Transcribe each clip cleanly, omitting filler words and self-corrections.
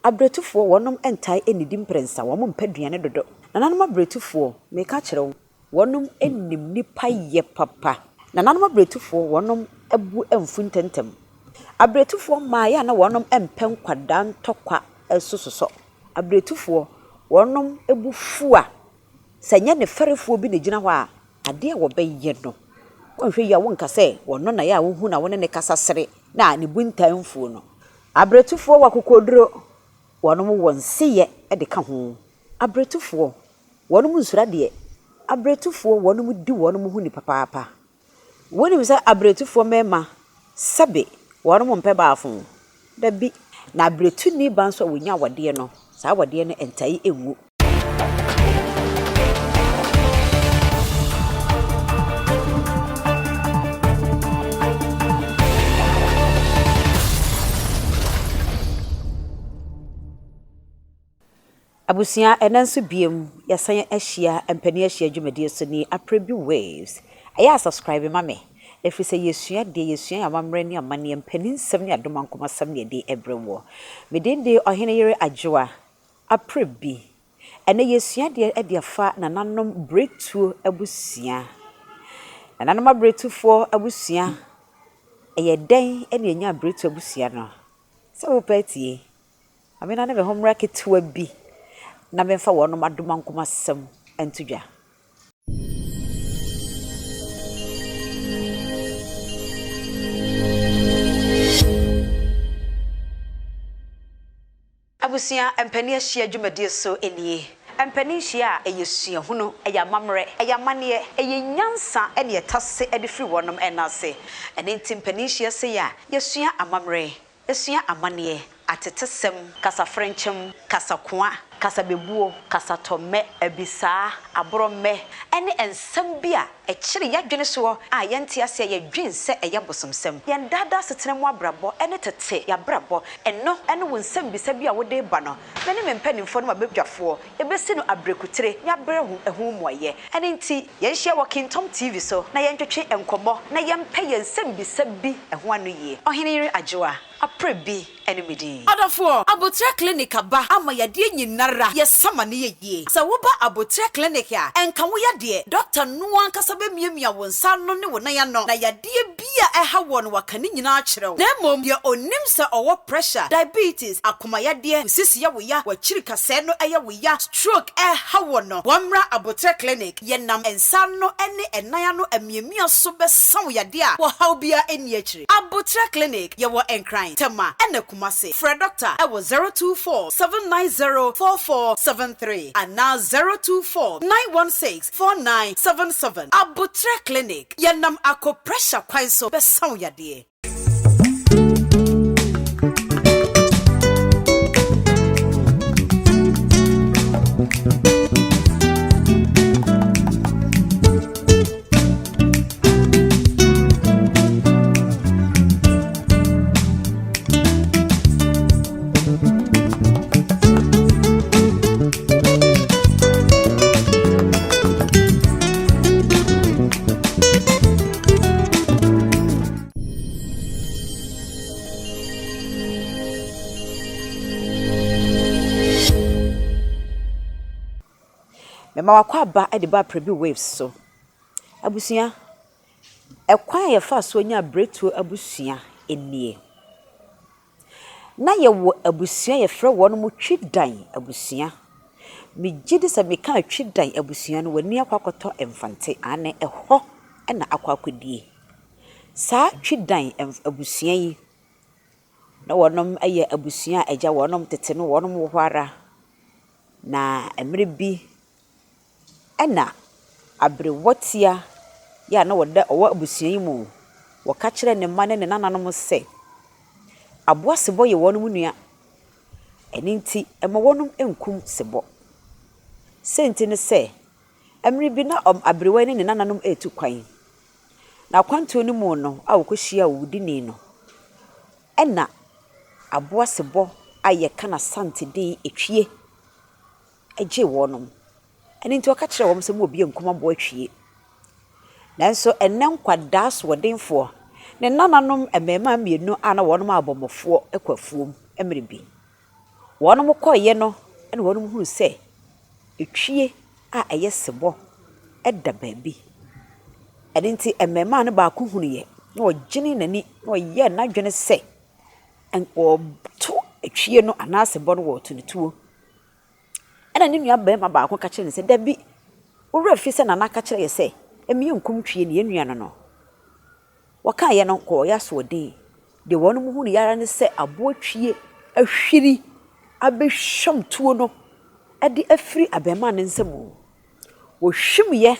Abretufoɔ wɔnom entai enidi mprensa wɔn mpaduane dodo. Nananom abretufoɔ meka kyerɛw wɔnom enim nipa ye papa. Nananom abretufoɔ wɔnom ebu emfu ntentem. Abretufoɔ maaya na wɔnom empen kwadaa ntɔkwa esososo. Abretufoɔ wɔnom ebu fua sɛnyɛ ne fɛrefoɔ bi ne gyina hɔ a ade a wɔbɛyɛ no. Wɔnhwɛ yi a wonka sɛ wɔno na ya wo hu na wɔne ne kasa sere na ne buntanfuo no. Abretufoɔ wakokoduro wɔnom wɔnseyɛ de ka ho. Abretufoɔ wɔnom nsura de. Abretufoɔ wɔnom di wɔnom hu ni papaapa. Wɔnim sɛ abretufoɔ mema sabe wɔnom mpɛ baafo. Da bi na abretuni ba nso wonya wade no. Saa wade no entai enwu. Abusia enanso biem yasan ahia empani ahia dwumadi so ni Aprebi waves. Aya subscribe mame. Efi se yesua amamre ni amane empani nsem ni adom ankoma sam ne de ebrewo. Medende Oheneyere Adwoa Aprebi. Ene yesua de afa nananom Bretuo Abusua. Nananom Bretuo Abusua eye den ene nya Bretuo Abusua no. Se wo patie. Amena na be homra ketewa bi. Na memfa wɔnom adom ankoma sam entudwa. Abusia empani ahia dwumadi so enie. Empani hia eyesua hunu eyamamre eyamane eyenyansa ene etase edefri wɔnom enase. Ene ntimpani hia se ya yesua amamre yesua amane atetesem kasa frenchem kasa koa kasa bebuo kasa tome ebisa abrome ene ensem bia ekire yadwene so a yente ase yadwen se eyabosomsem yendada setenemu abrabo ene tete yabrabo eno ene wonsem bisa bia wode ba no mene mempanimfo no mabedwafo ebesi no abrekutere yabre hu ehu moye ene nti yenhia Wakintom TV so na yentwetwe enkomo na yempe yensem bisa bi ehu anu ye Oheneyere Adwoa Aprebi enemidi Adwoa abotre clinic aba ama yade nyinara yesama ne yeye sa wo ba abotre clinic a enka wo yade doctor no ankasa be miamia wonsa no ne wo na ya no na yade bia eha wo no wakane nyina akyerɛw na mom ye onim se owo pressure diabetes akoma yade sisi ya wo ya wakiri kase no eya wo ya stroke eha wo no womra abotre clinic ye nam ensa no ene enaya no amiamia so be san yade a wo haw bia eni akyiri abotre clinic ye wo enkran tema ene kumase Fred doctor e wo 024 790 4473 and now 024 916 4977 Abotre Clinic yanam ako pressure kwan so be saw yade. Mema wakwa ba e de ba Aprebi waves so. Abusia ekwan ye fa so nya Bretuo Abusua enie. Na ye wo abusua ye frɛ wo no mo twidan abusua. Me gidi se me kan twidan abusua no wani akwakoto emfante ane ɛhɔ na akwakodie. Sa twidan abusua yi na wonom aye abusua agya wonom tete no wonom wo hwara na emre bi ena abrewotia ya na woda owa abusua yi mu woka kire ne mane ne nananom se aboa sebo ye wonom nua eni nti ema wonom enkum sebo senti ne se emre bi na abrewa ne nananom etu kwan na kwanto ni mu no a wokohia wudini no ena aboa sebo aye kana sante de etwie agye wonom eni nti woka kire wom se mo obi enkum abo atwie nanso enen kwada so wodenfo ne nananom emema mienu ana wonom abomofo ekwafuom emre bi Wɔnom kɔɔyɛ no ɛna wɔnom hunu sɛ etwie a ɛyɛ sebɔ ɛda baabi. Ɛno nti mmarima no baako hunu yɛ na ɔgyene n'ani na ɔyɛ n'adwene sɛ ɔto etwie no anaa sebɔ no wɔto ne tuo. Ɛna ne nua barima baako ka kyerɛ ne sɛ dabi wowura fi sɛ nana ka kyerɛ yɛ sɛ ɛmiyɛ nkum twie ne yɛnua no no. Wɔkaayɛ no kɔɔyɛ asoɔden. De wɔnom hunu yara ne sɛ aboa twie ahwiri abɛhwam tuo no ɛde afiri abɛɛma ne nsam. Wɔhwim yɛ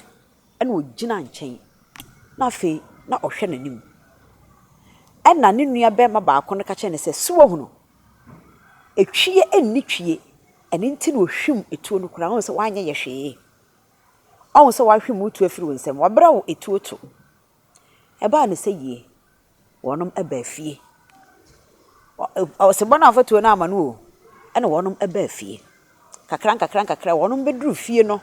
ɛna wɔgyina nkyɛn. Na afei na ɔhwɛ n'anim. Ɛna ne nua bɛrima baako no ka kyerɛ ne sɛ so hunu. Etwie enni twie. Ɛne nti na ohwim etuo no koraa. Ɔn sɛ wanyɛ yɛ hwee. Ɔn sɛ wahwim wo tuo afiri wo nsam. Wabra wo etuo to. Ɛbaa ne sɛ yie. Wɔnom ɛba afie. Ɔsebɔ no afatuo no ama no o. Ɛna wɔnom ɛba afie. Kakra wɔnom bɛduru fie no.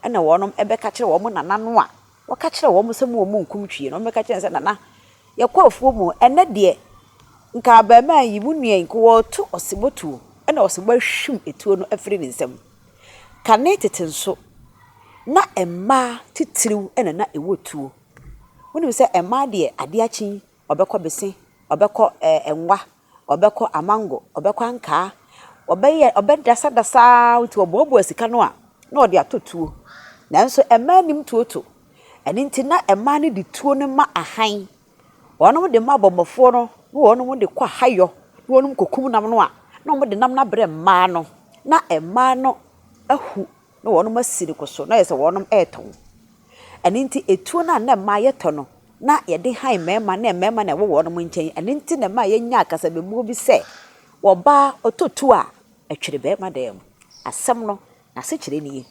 Ɛna wɔnom ɛbɛka kyerɛ wɔn nana no a wɔka kyerɛ wɔn sɛ mo nkum twie no. Wɔn bɛka kyerɛ sɛ nana yɛkɔ afuo mu ɛnɛ deɛ nka abɛɛma yi mu nua nko wɔto ɔsebɔ tuo. Ɛna ɔsebɔ hwim etuo no afiri ne nsam. Kane tete nso na mmaa titiriw ɛna na ɛwɔ tuo. Wonim sɛ mmaa deɛ ade akyi ɔbɛkɔ bese, ɔbɛkɔ enwa, ɔbɛkɔ amango, ɔbɛkɔ ankaa, ɔbɛdasa wuti ɔboaboa sika no a na ɔde atotuo. Nanso mmaa nim tuoto. Ɛne nti na mmaa no de tuo no ma ahan. Wɔnom de ma bɔmmɔfoɔ no, na wɔnom de kɔ ahayɔ, na wɔnom kokum nam no a, na wɔn de nam na brɛ mmaa no. Na mmaa no ahu na wɔnom asiri kɔ so, na yɛ sɛ wɔnom ɛɛtɔn. Ɛne nti etuo no a na mmaa yɛtɔ no, na yɛde han mmarima na mmarima na ɛwɔ wɔnom nkyɛn. Ɛne nti na mmaa yɛnya akasabemuo bi sɛ wɔbaa ɔtɔtuo a ɛtwere bɛrima dan mu. Asɛm no n'ase kyerɛ nie.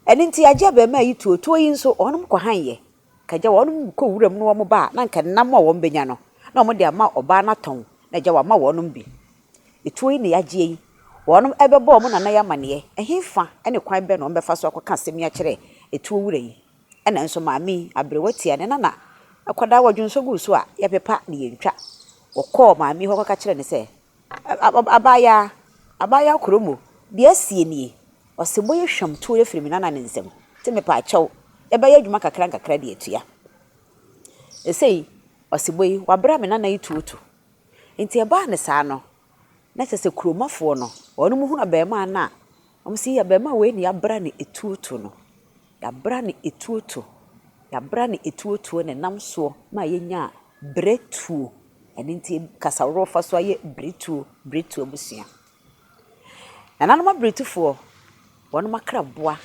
Ɛne nti agye bɛrima yi tuo yi nso wɔnom kɔ han yɛ. Kagya wɔnom kɔ wuram no wɔn ba na nka nam a wɔn benya no na wɔn de ama ɔbaa n'atɔn na gya wɔama wɔnom bi. Etuo yi na yagye yi. Wɔnom ɛbɛbɔ wɔn nana yɛ amaneɛ. Ɛhefa ɛne kwan bɛ na wɔn bɛfa so akɔka asɛm yi akyerɛ etuo wura yi. Ɛna nso maame Abrewa tia ne nana akwadaa wɔdwonso gu so a yɛpepa ne yɛntwa. Wɔkɔɔ maame hɔ kɔka kyerɛ ne sɛ abaya kromo deɛ asie nie. Ɔsebɔ yɛ hwam tuo afiri me nana ne nsam. Te me pa akyɛw ɛbɛyɛ adwuma kakra de atua. Ɛsɛi ɔsebɔ yi wabra me nana yi tuoto. Nti ɛbaa ne saa no na sɛ kromafoɔ no wɔnom hunu abɛɛma na wɔn si abɛɛma wei ne yabra ne etuoto no. Yabra ne etuoto ne nam soɔ ma yɛnya bretuo. Ɛne nti kasaworo fa so ayɛ bretuo abusua. Nananom abretufoɔ wɔnom akraboa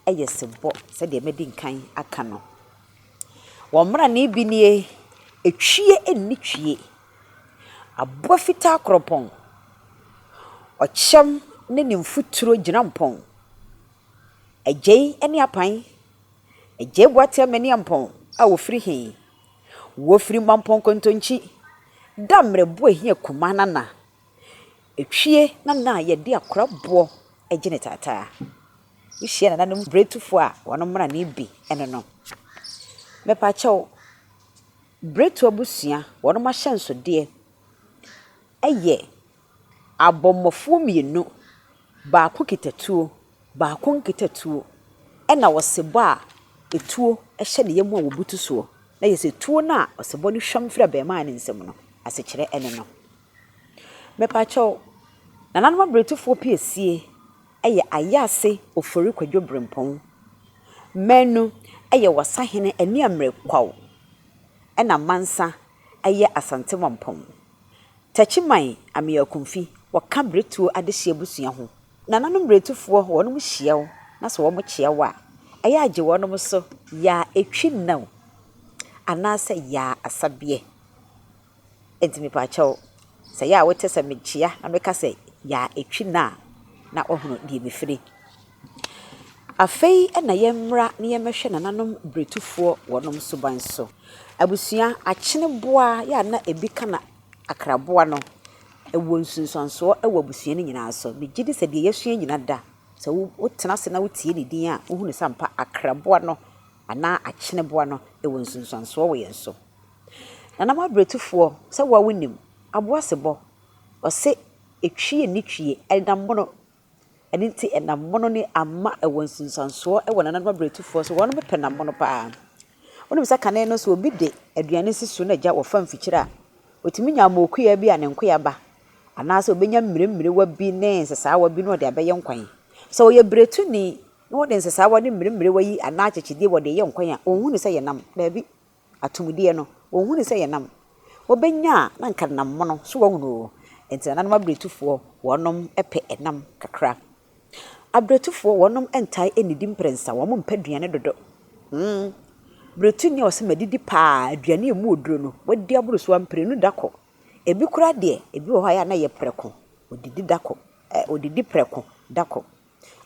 ɛyɛ sebɔ sɛ deɛ medi nkan aka no. Wɔn mmara ne bi nie etwie enni twie. Aboa fitaa koropɔn. Ɔkyɛm ne ne mfuturo gyina mpɔn. Agyei ne apan. Agyei boate amani ampɔn a wofiri he. Wofiri mampɔn kontonkyi. Da mmerɛ bo ehia kuma nana. Etwie nana yɛde akoraboɔ egyine taataa. Yihia nananom bretufoɔ a wɔnom mmara ne bi ɛno no. Mepa kyɛw Bretuo Abusua wɔnom ahyɛnsodeɛ ɛyɛ abɔmmɔfoɔ mmienu. Baako kitatuo, baako nkitatuo. Ɛna wɔsebɔ a etuo ɛhyɛ ne yam a wɔbutu soɔ. Na yɛsɛ tuo na ɔsebɔ no hwam fira bɛɛma ne nsam no. Asekyerɛ ɛne no. Mepa kyɛw nananom abretufoɔ piesie ɛyɛ ayase ofori kwadwo brempɔn. Manu ɛyɛ wasahene ani amre kwaw. Ɛna mansa ɛyɛ asante wampɔn. Tachiman ameyakumfi wɔka Bretuo adehye abusua ho. Nananom bretufoɔ wɔnom hyiaw na so wɔn kyiaw a ɛyɛ agye wɔnom so ya etwi naw anaasɛ ya asabie. Enti me paakyɛw sɛ ya wote sɛ mekyia na meka sɛ ya etwi na ɔhono die mefiri. Afei ɛna yɛmmra ne yɛmɛhwɛ nananom bretufoɔ wɔnom suban so. Abusua akyene boa ya na ebi kana akraboa no ɛwɔ nsunsuansoɔ ɛwɔ abusua ne nyinaa so. Megye di sɛ deɛ yɛsua nyina da sɛ wotena se na wotie ne din a wohunu sampa akraboa no ana akyene boa no ɛwɔ nsunsuansoɔ wɔ yɛn so. Nananom abretufoɔ sɛ wonim aboa sebɔ ɔse etwie ni twie enammono ene nti enammono ne ama ewonsunsanso ewonananom abretufo so wono mepe nammono pa wonim sa kane no so obi de aduane sisu na gya wofa mfikire a otimi nya amokuya bi a ne nkoya ba anaasɛ obenya mmiremire wa bi ne nsesa wa bi no de abɛyɛ nkwan so oye bretu ni no de nsesa wa ne mmiremire wa yi ana akyekide wo de yɛ nkwan a onhu ne sɛ yɛ nam na bi atumudie no onhu ne sɛ yɛ nam obenya na nka nammono so wɔhuno enti nanom abretufo wonom epe enam kakra abretufo wonom entai enidi mprensa wo mo mpaduane dodo bretu ni ose madidi pa aduane emu oduro no wadi aboroso amprenu dako ebi kura de ebi wo haya na ye preko odidi dako odidi preko dako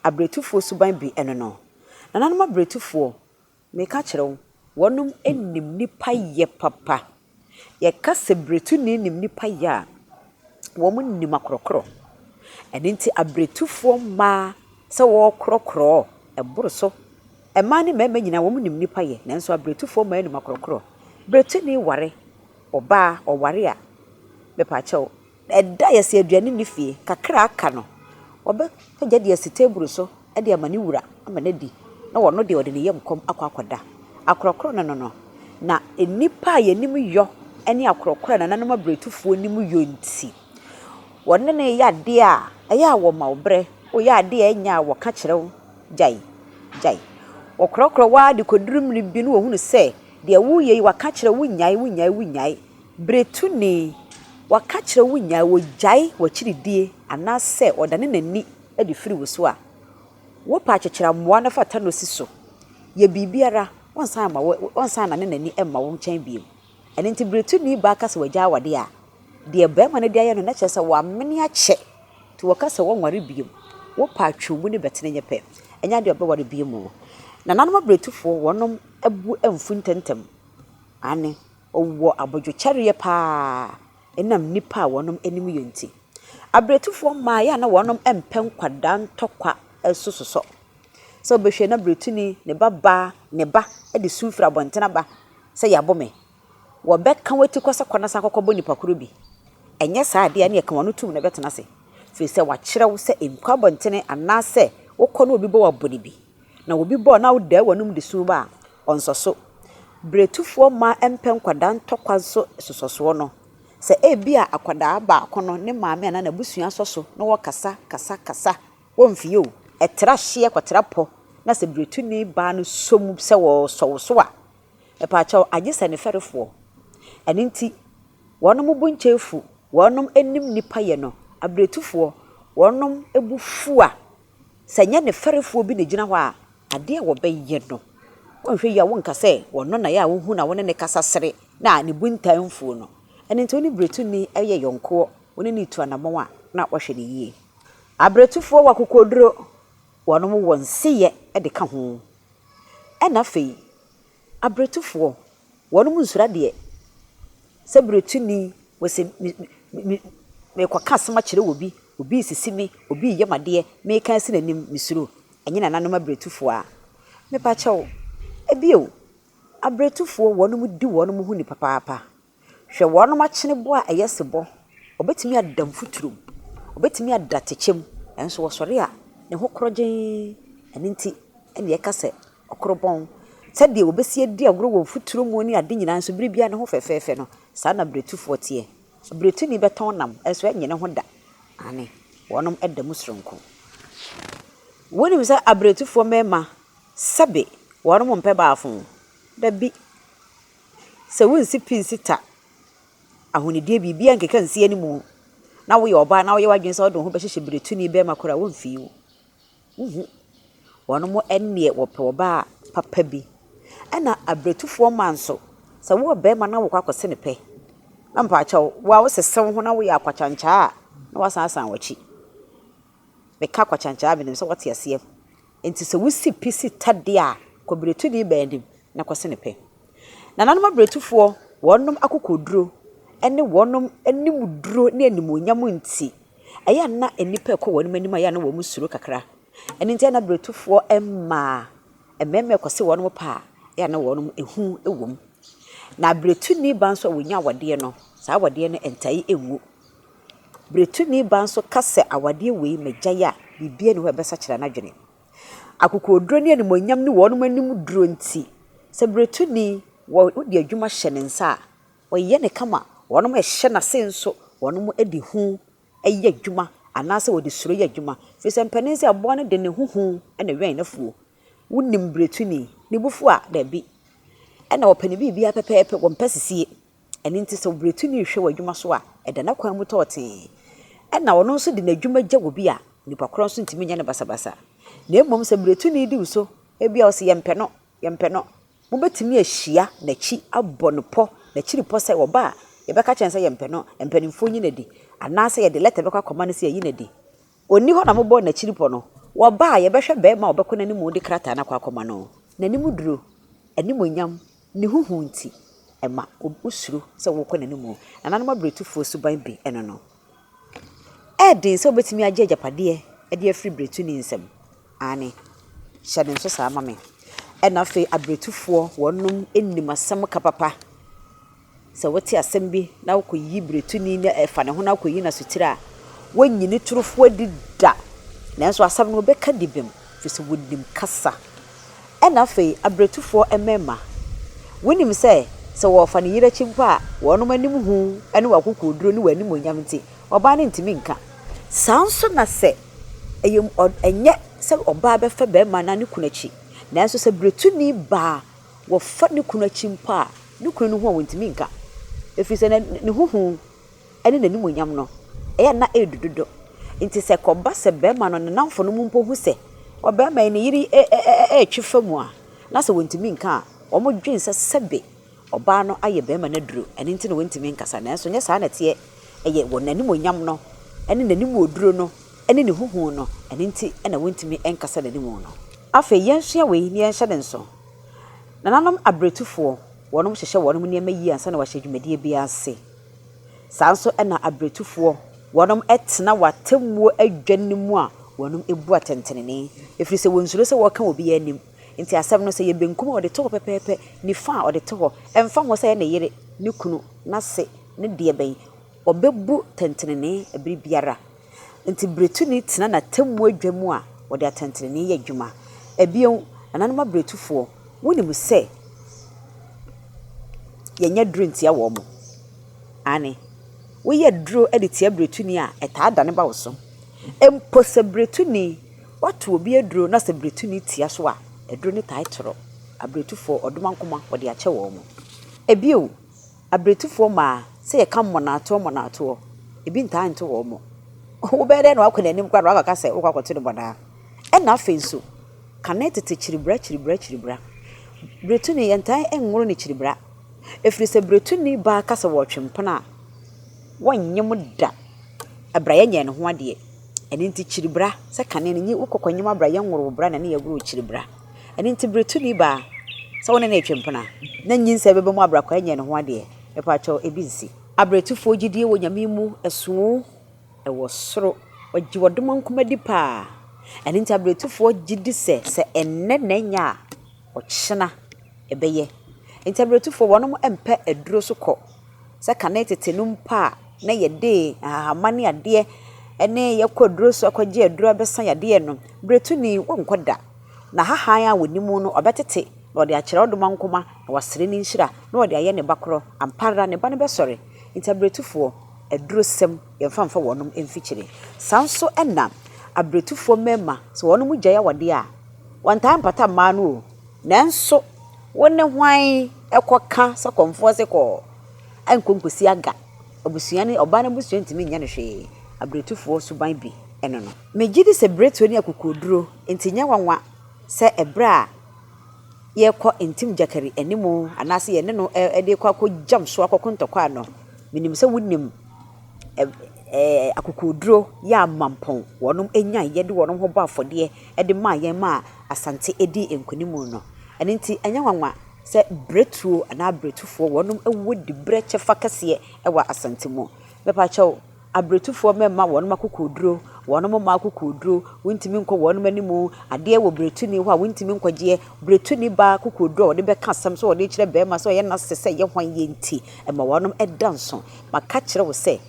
abretufo suban bi eno no nanom abretufo me ka kyerɛw wonom enim nipa ye papa ye kase bretu ni nim nipa ya wo mo nim akrokro ene nti abretufo ma se wo krokro eboroso ema ne mema nyina wo mo nim nipa ye nanso abretufo ma nim akrokro bretu ni ware oba oware a bepa chew eda ye se aduane ni fie kakra aka no obe pagya de ase table so e de amane wura amane di na wono de ode ne yam kom akwakoda akrokro no na enipa ye nim yo ene akrokro na nanom abretufo nim yo nti wonne ne ya de a eya wo ma obre o ya de enya wo ka kirew jai okrokro wa de kodurum ni bi no ohunu se de wuye yi waka kirew wunyai bretu ni waka kirew wunyai wo jai wo kiridie anase odane nani e de firi wo so a wo pa akekira moa na fata no siso ye bibiara wonsan na nani emma wo nkyɛn biem ene nti bretu ni ba ka se wagya wade a de ba ma ne de aye no na kyerɛ sɛ wa mene akye ti wo ka se wo nware biem wo pa atwumu ne betene nye pɛ enya de oba ware biem na nanom abretufo wonom abu amfu ntentem ane owo abodwo kyereye pa enam nipa wonom enim yonti abretufo ma ya na wonom empen kwada ntokwa esososo so behwe na bretuni ne baba ne ba de sufra bontena ba se yabome wo beka wati kwasa kwana sa kokko nipa kuro bi enye saa de ane ka wono tum ne betena se fi se wa kyerɛw se enkwa bontene anase wokɔ no obi bo wa boni bi na obi bo na wo da wonum de su ba onsoso bretufo ma empen kwada ntokwa so sososo no se ebia akwada ba akono ne maame na busua soso na wo kasa wo mfio etra hye kwatra po na se bretuni ba no som se wo so a epa chaw agisa ne ferefo ene nti wonom bunchefu wonom enim nipa ye no abretufo wonom ebufu a sanya ne ferefo bi ne gina hɔ a ade a wo bɛyɛ no wonhwe ya wonka sɛ wono na ya wo hu na wone ne kasa sere na ne buntanfuo no ene nti oni bretuni ɛyɛ yonko wone ne tu anamɔ a na wɔhwɛ ne yie abretufo wakokoduro wonom wonseye de ka ho ɛna fei abretufo wonom nsura de sɛ bretuni wose me kwaka asema kyerɛ obi sisimi obi yamade me kan si nanim misuro enye na nanom abretufo a me pa kyɛw ebio abretufo wonom di wonom hu ni papaapa hwɛ wonom akyene bo a ɛyɛsebɔ obetimi adam futurum obetimi adatekyem enso wosɔre a ne ho krɔgyen ene nti ene yɛka sɛ okrobɔn sɛ de obesi adi agoro wɔ futurum woni ade nyina nso biribia ne ho fɛfɛɛfɛ no saa na abretufo tie bretuni beton nam enso enye ne ho da ane wonom edam sronko woni mi sɛ abretufo mema sabe wonom mpɛ baafo da bi sɛ wonsi pinsita ahonidie bibia nkeka nsi animu na wo yɛ oba na wo yɛ wadwen sɛ wo ho bɛhyehyɛ bretuni bɛma kora wonfiu wonom enne wo pɛ oba papa bi ɛna abretufo manso sɛ wo bɛma na wo kwakɔse ne pɛ na mpa kyɛw wo sesew ho na wo yɛ akwakyankyaa na wasan wachi beka kwakyankyaa bi nim sɛ wote ase enti sɛ wosi pisi tade a kɔbretuni bɛndim na kɔse ne pɛ na nanom abretufo wonom akokoduro ene wonom anim duro ne animonyam nti ɛyɛ na enipa ɛkɔ wonom anim ayɛ na wo musuro kakra ene nti na abretufo emma ememe kɔse wonom pa ɛyɛ na wonom ehu ewom na abretuni ba nso wonya wade no saa wade no entai ewu Bretuni ba nso kase awade we megya bibie ne ho ebesa kire na dwene akokoduro ne animonyam ne wonum anim duro nti se bretuni wo di adwuma hye ne nsa wo ye ne kama wonum hye na se nso wonum edi hu eye adwuma anase wo di suro ye adwuma fi se mpanense abo ne de ne huhu na wen na fuo wonim bretuni ne bufu a da bi na wo pani bibia pepepe wo mpasisie eni nti se bretuni hwe wadwuma so a eda na kwan mu tote na wono nso di n'adwuma gya wo bi a nipa kro nso ntimi nya ne basabasa na emom se bretuni di uso ebia o se yempe no mo betimi ahia na chi abonopo na chiripo se wo ba ye beka chen se yempe no empanimfo nyi na di anase ye de letter beka koma ne se yi na di oni ho na mo bo na chiripo no wo ba ye behwe be ma obeko na ni mu di krata na kwa koma no na ni mu duro animonyam ni huhu nti ema usuru se wo kɔ na ni mu nananoma bretufuo suban bi eno no edin se obetimi agye japade de afri bretuni nsem ani hyade nso saa mame ena fe abretufuo wonum ennim asem kapapa se wote asem bi na wokoyi bretuni na efa ne ho na koyi na sutira wonyini turufuo dida nanso asem no beka dibem fi se wodim kasa ena fe abretufuo emema wonim se wo fa ne yira chimpa wonum anim hu ene wakokoduro ne wani monyam nti oba ne ntimi nka sanso na se eyem enye se oba be fa be ma na ne kunachi nanso se bretuni ba wo fa ne kunachi mpa ne kunu hu wontimi nka efi se ne huhu ene na nimonyam no eya na edudodo nti se koba se be ma no ne namfo no mpo hu se oba ma ne yiri twifa mu a na se wontimi nka omo dwen se sebe oba no aye be ma na duro ene nti ne wontimi nka sa nanso nya sa na te eye wo na nimonyam no ene na nimu oduro no ene ne huhu no ene nti ena wontimi enkasa na nimu no afa yensua we ni yenhye den so nananom abretufuo wonum hyehye wonum ne mayi ansa na wahye dwumadie bi ase sanso ena abretufuo wonum etena watemmuo adwanimu a wonum ebu atentenene efiri se wonsuro se woka obi anim nti asem no se ye benkum o de to pepepe ni fa o de to emfa ho se na yire ni kunu na se ne de ben obebu tentenene ebiri biara nti bretuni tena na temmuo adwamu a wo de atentenene ye adwuma ebion ananoma bretufuo wonim se yenya drink ya wo mo ani wo ye dro editi abretuni a etaada ne ba wo so empo se bretuni wato obi edro na se bretuni tia so a edro ne taitoro abretufuo odomankoma wo de ache wo mo ebio abretufuo ma se ye kam monato ebi ntaa nto wo mo wo be de na akọ nanim kwa na aka se wo kwakoto ne boda ena afenso kanetete chiribra bretuni yentan enworo ne chiribra efiri se bretuni ba kasa wo twempena wonyem da abraye nye ne ho ade ene nti chiribra se kane ne nyi ukokonyem abraye nworo bra na ne yaguro chiribra ene nti bretuni ba se wona na twempena na nyinsa bebe mu abrakwa nye ne ho ade epa cho ebinsi abretufo gidie wo nyame mu esuo ewo soro ogi wodom nkomadi pa ene nti abretufo gidi se enne nanya ochena ebeye nti abretufo wonom empe eduro so kọ se kanetete num pa na yede ahamane ade ene yakwaduro so akwaje aduro abesa yade no bretuni wonkoda na hahan a wonimu no obetete na ode akere odom nkoma na wasere ni nhira na ode aye ne bakro ampara ne ba ne besore nti abretufo eduro sem yemfamfa wonom emfikire sanso ena abretufo mema so wonom gya wade a wanta ampata ma no nanso wone hwan ekoka sa komfo se ko ankonkosi aga abusua ne oba na busua ntimi nya ne hwe abretufo suban bi eno no megidi se bretuo ne akokoduro ntinya wanwa se ebra ye ko intim jakari enimu anase ye ne no de kwa ko jam so akoko ntokwa no minim se wunim akokoduro ya mampon wonum enya ye de wonum ho ba afode de ma ye ma asante edi enkunimu no ene nti anya wanwa se bretuo ana bretufo wonum ewodi breche fakase ewa asante mu bepa chaw abretufo memma wonum akokoduro wonum ma akokoduro wintimi nko wonum animu ade wo bretuni ho a wintimi nkwaje bretuni ba akokoduro wode be kasam so wode kire be ma so ye na sese ye hwan ye nti ema wonum edanso maka kire wo se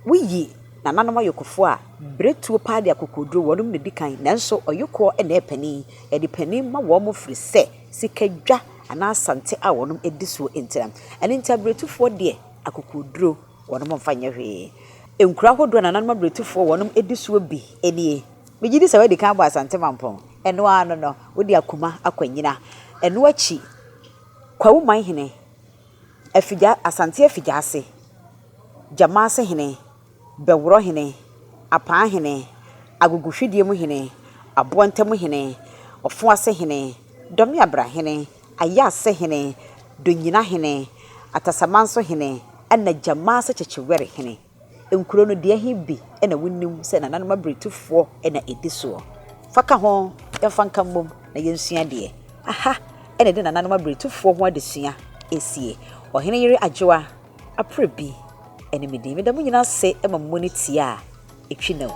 wiyi na nanom ayokofo a bretuo paade akokodro wonum ne dikan nanso oyoko na epani e de pani ma wo mo firi se sikadwa ana asante a wonum edisuo entram ene nta bretufo de akokodro wonum mfanya hwe enkura hodo na nanom bretufo wonum edisuo bi enie megidi se we de kan bo asante mampon eno ano no wodi akuma akwanyina eno achi kwawu man hene afija asante afija ase jamase hene bewro hene apa hene aguguhwedie mu hene abontem hene ofuase hene domi abra hene ayase hene donyina hene atasamanso hene ana jamase chechewere hene enkuro no de ahibi ena wonnim se na nanoma bretufo ena ediso faka ho yɛfanka mbom na yɛnsua de aha ena de na nanoma bretufo ho adesua esie Oheneyere Adwoa Aprebi ene medimi da munyina se ema moniti a etwi na